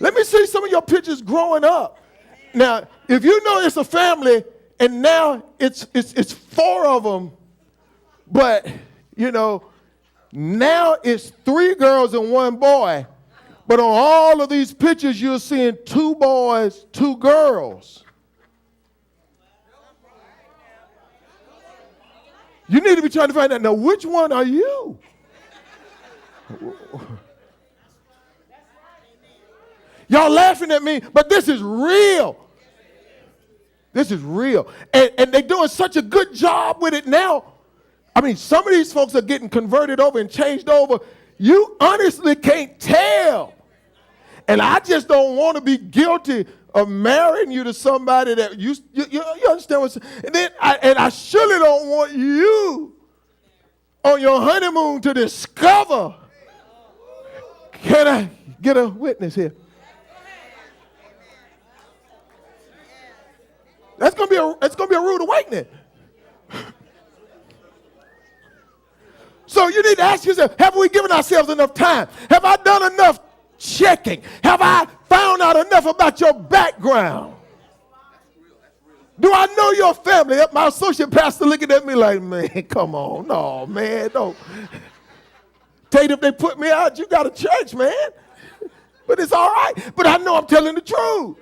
Let me see some of your pictures growing up. Now, if you know it's a family and now it's 4 of them, but, you know, now it's 3 girls and 1 boy. But on all of these pictures, you're seeing 2 boys, 2 girls. You need to be trying to find out, now, which one are you? Y'all laughing at me, but this is real. This is real. And they're doing such a good job with it now. I mean, some of these folks are getting converted over and changed over. You honestly can't tell. And I just don't want to be guilty of marrying you to somebody that you understand what I'm saying? And then I surely don't want you on your honeymoon to discover. Can I get a witness here? That's gonna be a rude awakening. So you need to ask yourself, have we given ourselves enough time? Have I done enough checking? Have I found out enough about your background? Do I know your family? My associate pastor looking at me like, man, come on. No, man, don't. Tate, if they put me out, you got a church, man. But it's all right. But I know I'm telling the truth.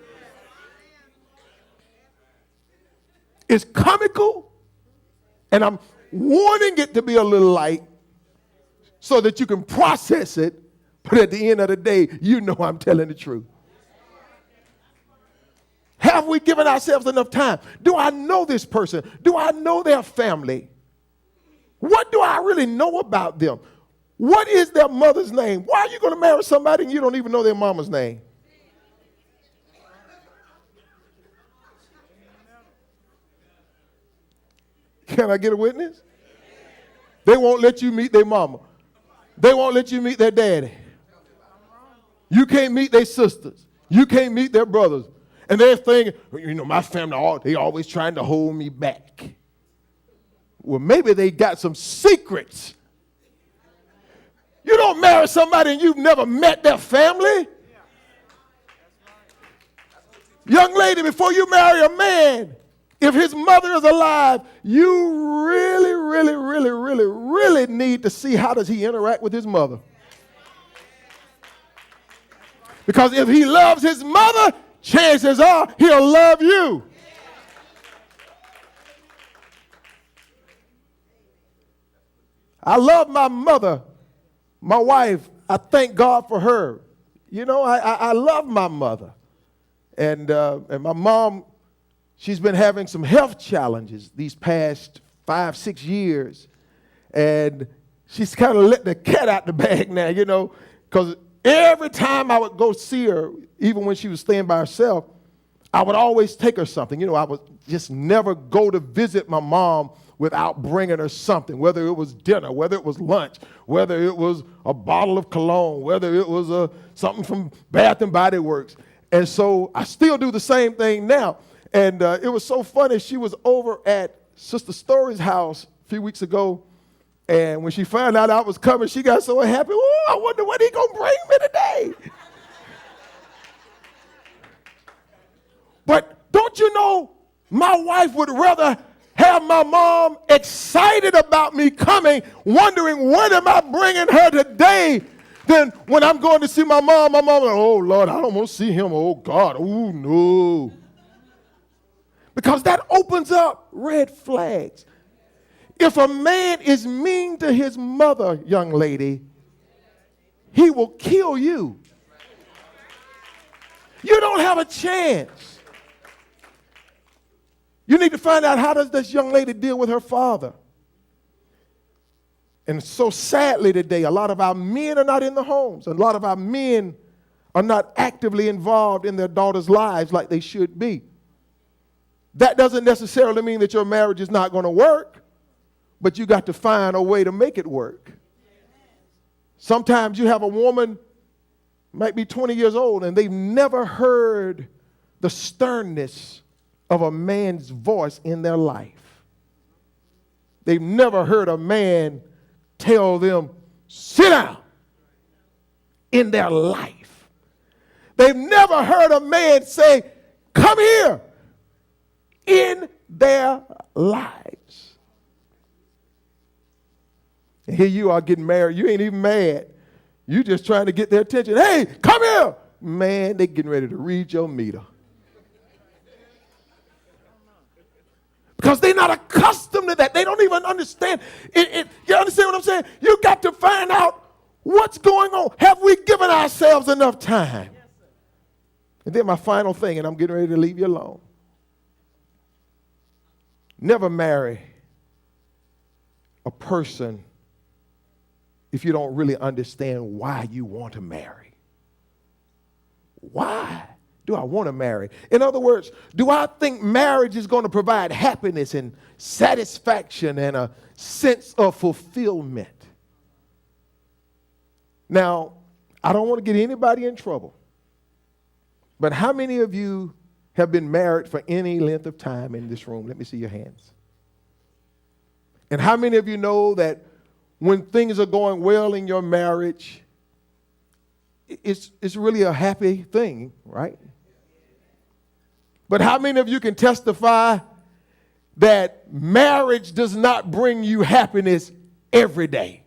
It's comical, and I'm wanting it to be a little light so that you can process it, but at the end of the day, you know I'm telling the truth. Have we given ourselves enough time? Do I know this person? Do I know their family? What do I really know about them? What is their mother's name? Why are you going to marry somebody and you don't even know their mama's name? Can I get a witness? They won't let you meet their mama. They won't let you meet their daddy. You can't meet their sisters. You can't meet their brothers. And they're thinking, you know, my family, they always trying to hold me back. Well, maybe they got some secrets. You don't marry somebody and you've never met their family. Young lady, before you marry a man, if his mother is alive, you really need to see how does he interact with his mother. Because if he loves his mother, chances are he'll love you. I love my mother, my wife. I thank God for her. You know, I love my mother. And my mom, she's been having some health challenges these past 5-6 years. And she's kind of let the cat out the bag now, you know, because every time I would go see her, even when she was staying by herself, I would always take her something. You know, I would just never go to visit my mom without bringing her something, whether it was dinner, whether it was lunch, whether it was a bottle of cologne, whether it was something from Bath and Body Works. And so I still do the same thing now. And it was so funny. She was over at Sister Story's house a few weeks ago. And when she found out I was coming, she got so happy. Oh, I wonder what he going to bring me today. But don't you know, my wife would rather have my mom excited about me coming, wondering what am I bringing her today, than when I'm going to see my mom like, oh, Lord, I don't want to see him. Oh, God, oh, no. Because that opens up red flags. If a man is mean to his mother, young lady, he will kill you. You don't have a chance. You need to find out, how does this young lady deal with her father? And so sadly today, a lot of our men are not in the homes. A lot of our men are not actively involved in their daughters' lives like they should be. That doesn't necessarily mean that your marriage is not going to work, but you got to find a way to make it work. Sometimes you have a woman, might be 20 years old, and they've never heard the sternness of a man's voice in their life. They've never heard a man tell them, sit down, in their life. They've never heard a man say, come here, in their lives. And here you are getting married. You ain't even mad. You just trying to get their attention. Hey, come here. Man, they getting ready to read your meter. Because they're not accustomed to that. They don't even understand. You understand what I'm saying? You got to find out what's going on. Have we given ourselves enough time? And then my final thing, and I'm getting ready to leave you alone. Never marry a person if you don't really understand why you want to marry. Why do I want to marry? In other words, do I think marriage is going to provide happiness and satisfaction and a sense of fulfillment? Now, I don't want to get anybody in trouble, but how many of you have been married for any length of time in this room? Let me see your hands. And how many of you know that when things are going well in your marriage, it's really a happy thing, right? But how many of you can testify that marriage does not bring you happiness every day?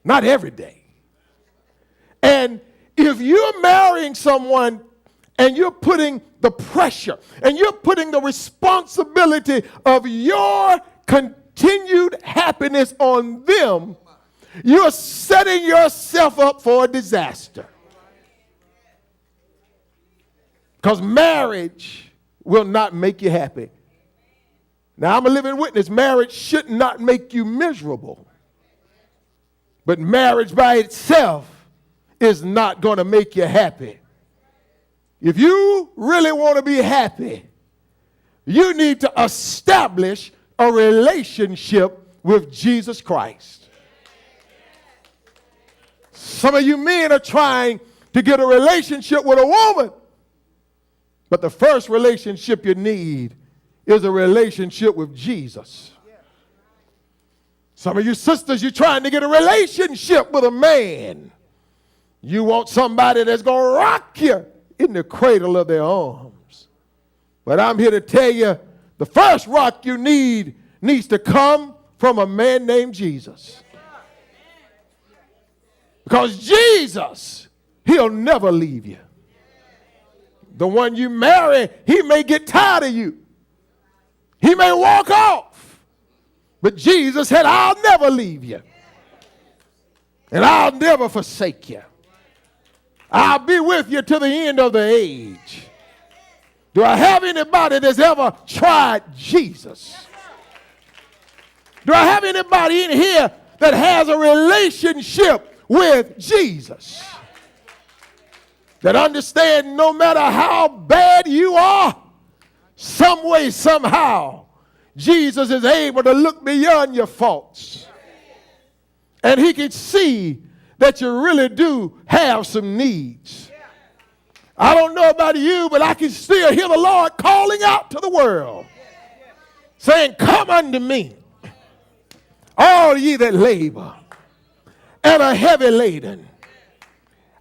Not every day. And if you're marrying someone and you're putting the pressure and you're putting the responsibility of your continued happiness on them, you're setting yourself up for a disaster. Because marriage will not make you happy. Now, I'm a living witness. Marriage should not make you miserable. But marriage by itself is not going to make you happy. If you really want to be happy, you need to establish a relationship with Jesus Christ. Some of you men are trying to get a relationship with a woman, but the first relationship you need is a relationship with Jesus. Some of you sisters, you're trying to get a relationship with a man. You want somebody that's going to rock you in the cradle of their arms. But I'm here to tell you, the first rock you needs to come from a man named Jesus. Because Jesus, he'll never leave you. The one you marry, he may get tired of you. He may walk off. But Jesus said, I'll never leave you. And I'll never forsake you. I'll be with you to the end of the age. Do I have anybody that's ever tried Jesus? Do I have anybody in here that has a relationship with Jesus? That understand no matter how bad you are, some way, somehow, Jesus is able to look beyond your faults. And he can see that you really do have some needs. I don't know about you, but I can still hear the Lord calling out to the world, saying, come unto me, all ye that labor and are heavy laden.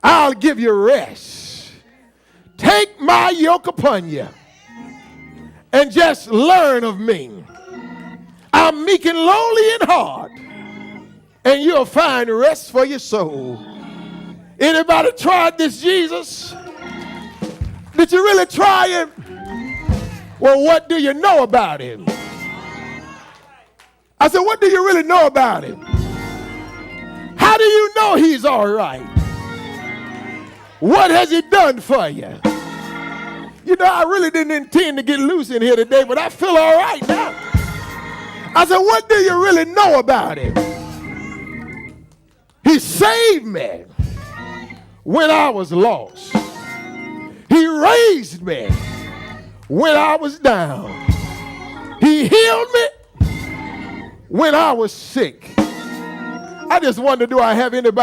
I'll give you rest. Take my yoke upon you and just learn of me. I'm meek and lowly in heart, and you'll find rest for your soul. Anybody tried this Jesus? Did you really try him? Well, what do you know about him? I said, what do you really know about him? How do you know he's all right? What has he done for you? You know, I really didn't intend to get loose in here today, but I feel all right now. I said, what do you really know about him? He saved me when I was lost. He raised me when I was down. He healed me when I was sick. I just wonder, do I have anybody